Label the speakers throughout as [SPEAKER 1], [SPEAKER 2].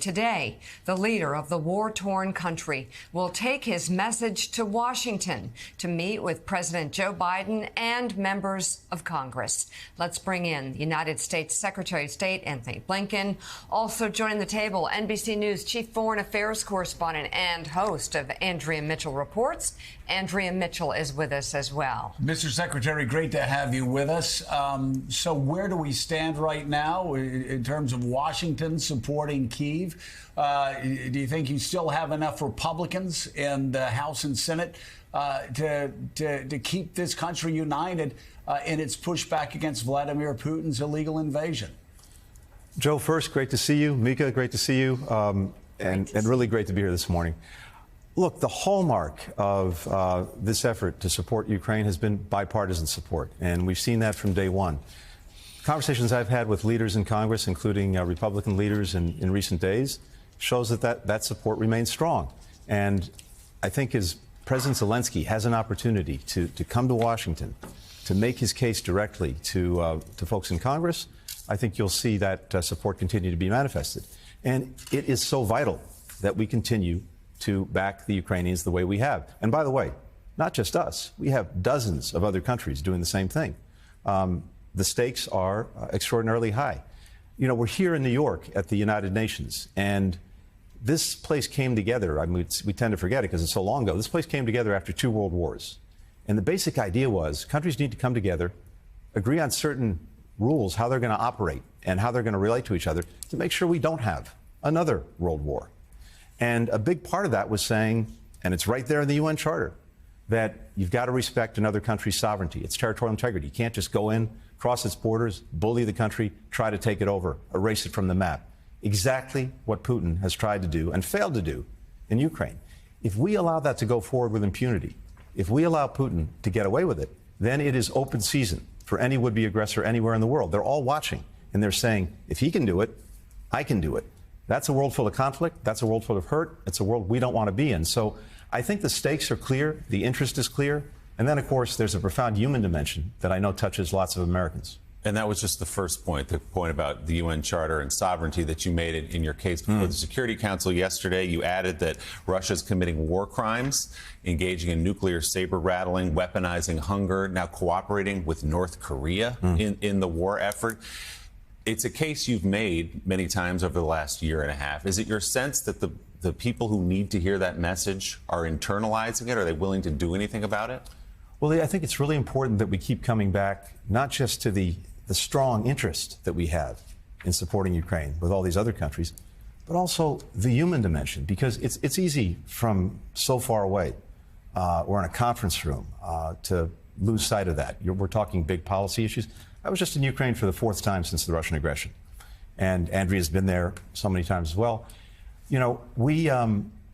[SPEAKER 1] Today, the leader of the war-torn country will take his message to Washington to meet with President Joe Biden and members of Congress. Let's bring in the United States Secretary of State Antony Blinken. Also joining the table, NBC News Chief Foreign Affairs Correspondent and host of Andrea Mitchell Reports. Andrea Mitchell is with us as well.
[SPEAKER 2] Mr. Secretary, great to have you with us. So where do we stand right now in terms of Washington supporting Kyiv? Do you think you still have enough Republicans in the House and Senate to keep this country united in its pushback against Vladimir Putin's illegal invasion?
[SPEAKER 3] Joe, first, great to see you. Mika, great to see you. And really great to be here this morning. Look, the hallmark of this effort to support Ukraine has been bipartisan support, and we've seen that from day one. Conversations I've had with leaders in Congress, including Republican leaders in recent days, shows that support remains strong. And I think as President Zelensky has an opportunity to come to Washington, to make his case directly to folks in Congress, I think you'll see that support continue to be manifested. And it is so vital that we continue to back the Ukrainians the way we have. And by the way, not just us. We have dozens of other countries doing the same thing. The stakes are extraordinarily high. You know, we're here in New York at the United Nations, and this place came together. I mean, we tend to forget it because it's so long ago. This place came together after 2 world wars. And the basic idea was countries need to come together, agree on certain rules, how they're going to operate and how they're going to relate to each other to make sure we don't have another world war. And a big part of that was saying, and it's right there in the UN Charter, that you've got to respect another country's sovereignty, its territorial integrity. You can't just go in, cross its borders, bully the country, try to take it over, erase it from the map. Exactly what Putin has tried to do and failed to do in Ukraine. If we allow that to go forward with impunity, if we allow Putin to get away with it, then it is open season for any would-be aggressor anywhere in the world. They're all watching, and they're saying, if he can do it, I can do it. That's a world full of conflict. That's a world full of hurt. It's a world we don't want to be in. So I think the stakes are clear. The interest is clear. And then, of course, there's a profound human dimension that I know touches lots of Americans.
[SPEAKER 4] And that was just the first point, the point about the UN Charter and sovereignty that you made in your case before the Security Council yesterday. You added that Russia's committing war crimes, engaging in nuclear saber-rattling, weaponizing hunger, now cooperating with North Korea in the war effort. It's a case you've made many times over the last year and a half. Is it your sense that the people who need to hear that message are internalizing it? Are they willing to do anything about it?
[SPEAKER 3] Well, I think it's really important that we keep coming back, not just to the strong interest that we have in supporting Ukraine with all these other countries, but also the human dimension, because it's easy from so far away, or in a conference room, to lose sight of that. We're talking big policy issues. I was just in Ukraine for the 4th time since the Russian aggression, and Andrea's been there so many times as well. You know, we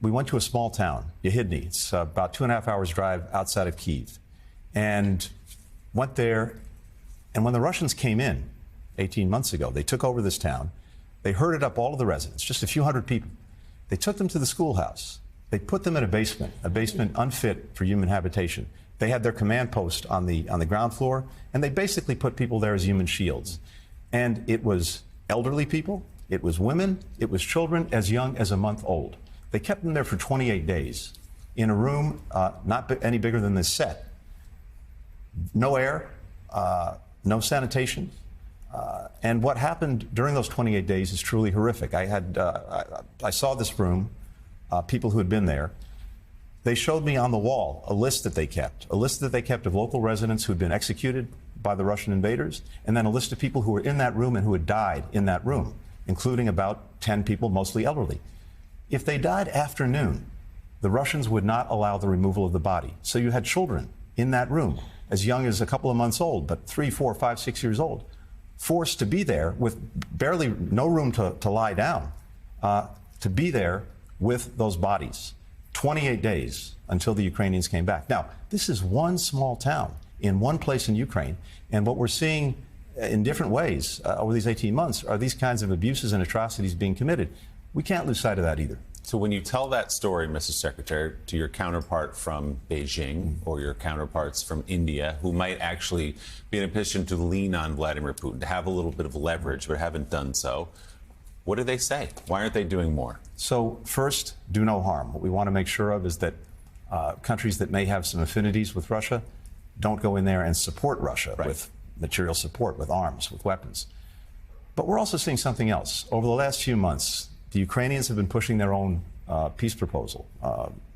[SPEAKER 3] went to a small town, Yehidny. It's about 2.5 hours drive outside of Kyiv, and went there. And when the Russians came in 18 months ago, they took over this town. They herded up all of the residents, just a few hundred people. They took them to the schoolhouse. They put them in a basement unfit for human habitation. They had their command post on the ground floor, and they basically put people there as human shields. And it was elderly people, it was women, it was children as young as a month old. They kept them there for 28 days in a room not any bigger than this set. No air, no sanitation. And what happened during those 28 days is truly horrific. I saw this room, people who had been there. They showed me on the wall a list that they kept of local residents who had been executed by the Russian invaders, and then a list of people who were in that room and who had died in that room, including about 10 people, mostly elderly. If they died after noon, the Russians would not allow the removal of the body. So you had children in that room, as young as a couple of months old, but 3, 4, 5, 6 years old, forced to be there with barely no room to lie down, to be there with those bodies. 28 days until the Ukrainians came back. Now, this is one small town in one place in Ukraine, and what we're seeing in different ways over these 18 months are these kinds of abuses and atrocities being committed. We can't lose sight of that either.
[SPEAKER 4] So when you tell that story, Mr. Secretary, to your counterpart from Beijing or your counterparts from India, who might actually be in a position to lean on Vladimir Putin, to have a little bit of leverage but haven't done so, What do they say? Why aren't they doing more?
[SPEAKER 3] So first, do no harm. What we want to make sure of is that countries that may have some affinities with Russia don't go in there and support Russia with material support, with arms, with weapons. But we're also seeing something else. Over the last few months, the Ukrainians have been pushing their own peace proposal.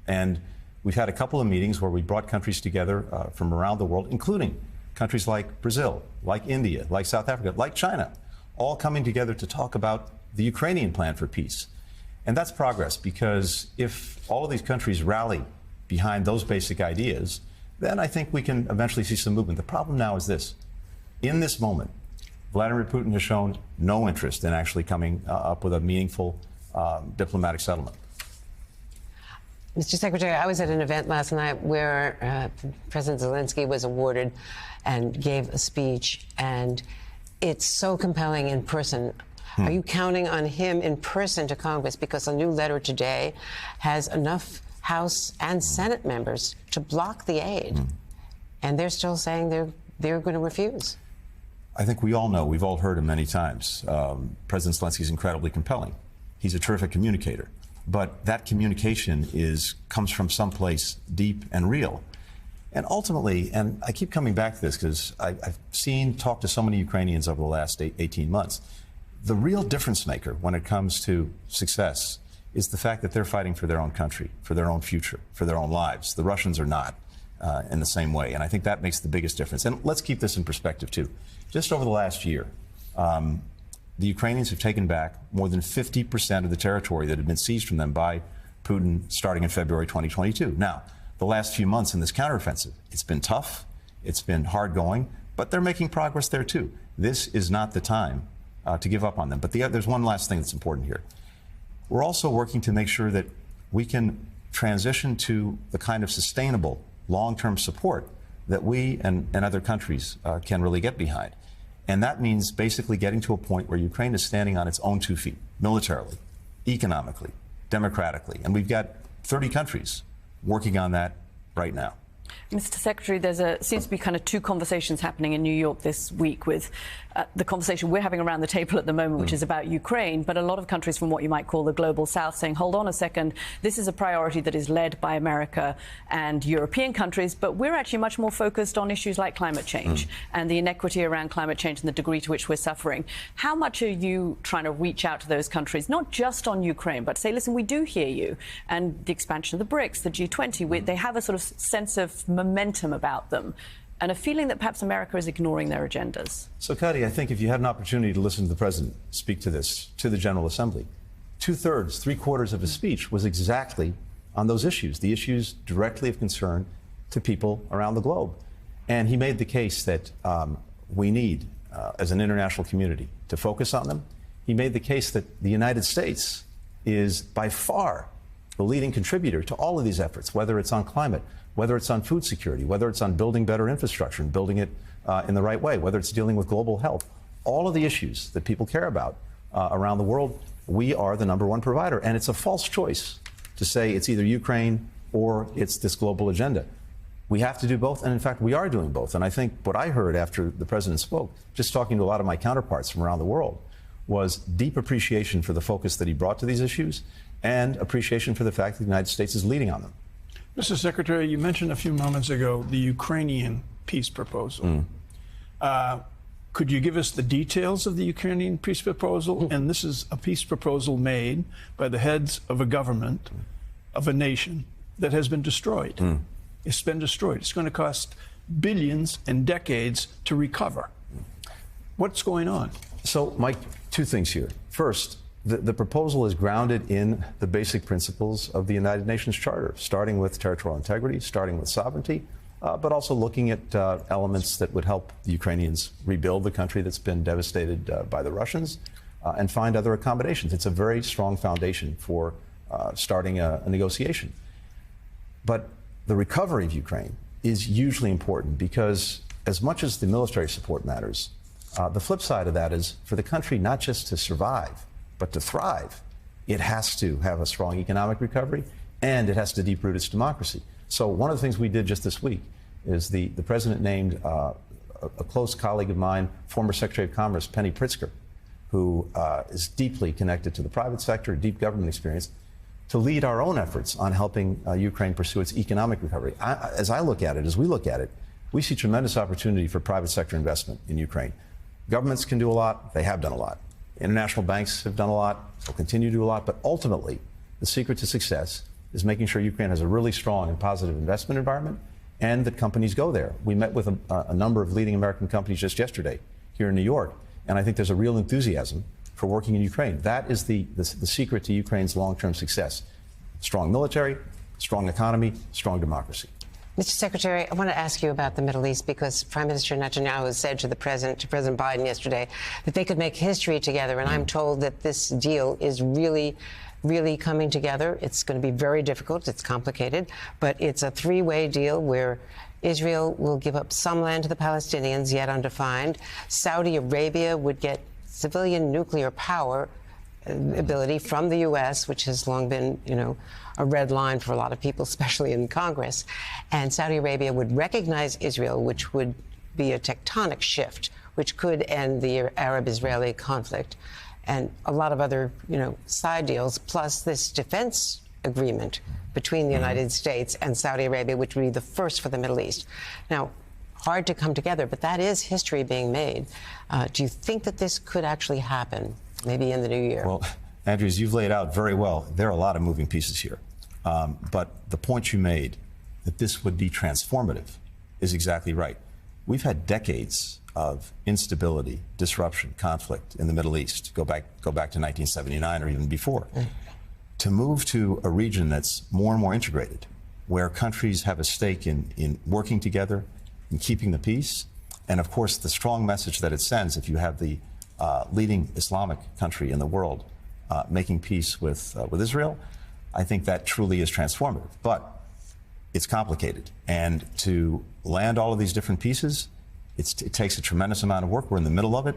[SPEAKER 3] And we've had a couple of meetings where we brought countries together from around the world, including countries like Brazil, like India, like South Africa, like China, all coming together to talk about the Ukrainian plan for peace. And that's progress, because if all of these countries rally behind those basic ideas, then I think we can eventually see some movement. The problem now is this. In this moment, Vladimir Putin has shown no interest in actually coming up with a meaningful diplomatic settlement.
[SPEAKER 5] Mr. Secretary, I was at an event last night where President Zelensky was awarded and gave a speech, and it's so compelling in person. Are you counting on him in person to Congress? Because a new letter today has enough House and Senate members to block the aid, and they're still saying they're going to refuse.
[SPEAKER 3] I think we all know, we've all heard him many times. President Zelensky is incredibly compelling. He's a terrific communicator. But that communication comes from someplace deep and real. And ultimately, and I keep coming back to this because I've talked to so many Ukrainians over the last 18 months, the real difference maker when it comes to success is the fact that they're fighting for their own country, for their own future, for their own lives. The Russians are not in the same way. And I think that makes the biggest difference. And let's keep this in perspective, too. Just over the last year, the Ukrainians have taken back more than 50% of the territory that had been seized from them by Putin starting in February 2022. Now, the last few months in this counteroffensive, it's been tough, it's been hard going, but they're making progress there too. This is not the time to give up on them. But there's one last thing that's important here. We're also working to make sure that we can transition to the kind of sustainable long-term support that we and other countries can really get behind. And that means basically getting to a point where Ukraine is standing on its own 2 feet, militarily, economically, democratically. And we've got 30 countries working on that right now.
[SPEAKER 6] Mr. Secretary, seems to be kind of two conversations happening in New York this week, with the conversation we're having around the table at the moment, which is about Ukraine, but a lot of countries from what you might call the global south saying, hold on a second, this is a priority that is led by America and European countries, but we're actually much more focused on issues like climate change and the inequity around climate change and the degree to which we're suffering. How much are you trying to reach out to those countries, not just on Ukraine, but say, listen, we do hear you, and the expansion of the BRICS, the G20, they have a sort of sense of momentum about them, and a feeling that perhaps America is ignoring their agendas.
[SPEAKER 3] So, Kadi, I think if you had an opportunity to listen to the president speak to this, to the General Assembly, 2/3, 3/4 of his speech was exactly on those issues, the issues directly of concern to people around the globe. And he made the case that we need, as an international community, to focus on them. He made the case that the United States is by far the leading contributor to all of these efforts, whether it's on climate, whether it's on food security, whether it's on building better infrastructure and building it in the right way, whether it's dealing with global health, all of the issues that people care about around the world, we are the #1 provider. And it's a false choice to say it's either Ukraine or it's this global agenda. We have to do both, and in fact, we are doing both. And I think what I heard after the president spoke, just talking to a lot of my counterparts from around the world, was deep appreciation for the focus that he brought to these issues and appreciation for the fact that the United States is leading on them.
[SPEAKER 7] Mr. Secretary, you mentioned a few moments ago the Ukrainian peace proposal. Could you give us the details of the Ukrainian peace proposal? And this is a peace proposal made by the heads of a government of a nation that has been destroyed. It's been destroyed. It's going to cost billions and decades to recover. What's going on?
[SPEAKER 3] So, Mike, two things here. First, the proposal is grounded in the basic principles of the United Nations Charter, starting with territorial integrity, starting with sovereignty, but also looking at elements that would help the Ukrainians rebuild the country that's been devastated by the Russians and find other accommodations. It's a very strong foundation for starting a negotiation. But the recovery of Ukraine is hugely important because as much as the military support matters, the flip side of that is for the country not just to survive, but to thrive, it has to have a strong economic recovery and it has to deep-root its democracy. So one of the things we did just this week is the president named a close colleague of mine, former Secretary of Commerce, Penny Pritzker, who is deeply connected to the private sector, deep government experience, to lead our own efforts on helping Ukraine pursue its economic recovery. As we look at it, we see tremendous opportunity for private sector investment in Ukraine. Governments can do a lot. They have done a lot. International banks have done a lot. They'll continue to do a lot. But ultimately, the secret to success is making sure Ukraine has a really strong and positive investment environment and that companies go there. We met with a number of leading American companies just yesterday here in New York, and I think there's a real enthusiasm for working in Ukraine. That is the secret to Ukraine's long-term success. Strong military, strong economy, strong democracy.
[SPEAKER 5] Mr. Secretary, I want to ask you about the Middle East because Prime Minister Netanyahu said to President Biden yesterday that they could make history together, and I'm told that this deal is really coming together. It's going to be very difficult. It's complicated, but it's a three-way deal where Israel will give up some land to the Palestinians, yet undefined. Saudi Arabia would get civilian nuclear power ability from the U.S., which has long been, a red line for a lot of people, especially in Congress. And Saudi Arabia would recognize Israel, which would be a tectonic shift, which could end the Arab-Israeli conflict. And a lot of other, side deals, plus this defense agreement between the United States and Saudi Arabia, which would be the first for the Middle East. Now, hard to come together, but that is history being made. Do you think that this could actually happen, maybe in the new year?
[SPEAKER 3] Well, Andrews, you've laid out very well. There are a lot of moving pieces here. But the point you made, that this would be transformative, is exactly right. We've had decades of instability, disruption, conflict in the Middle East. Go back to 1979 or even before. To move to a region that's more and more integrated, where countries have a stake in working together, in keeping the peace, and of course the strong message that it sends if you have the leading Islamic country in the world making peace with Israel, I think that truly is transformative. But it's complicated, and to land all of these different pieces, it takes a tremendous amount of work. We're in the middle of it.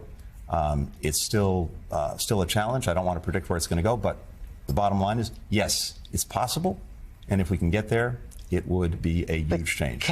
[SPEAKER 3] It's still a challenge. I don't want to predict where it's going to go, but the bottom line is, yes, it's possible, and if we can get there, it would be a huge change.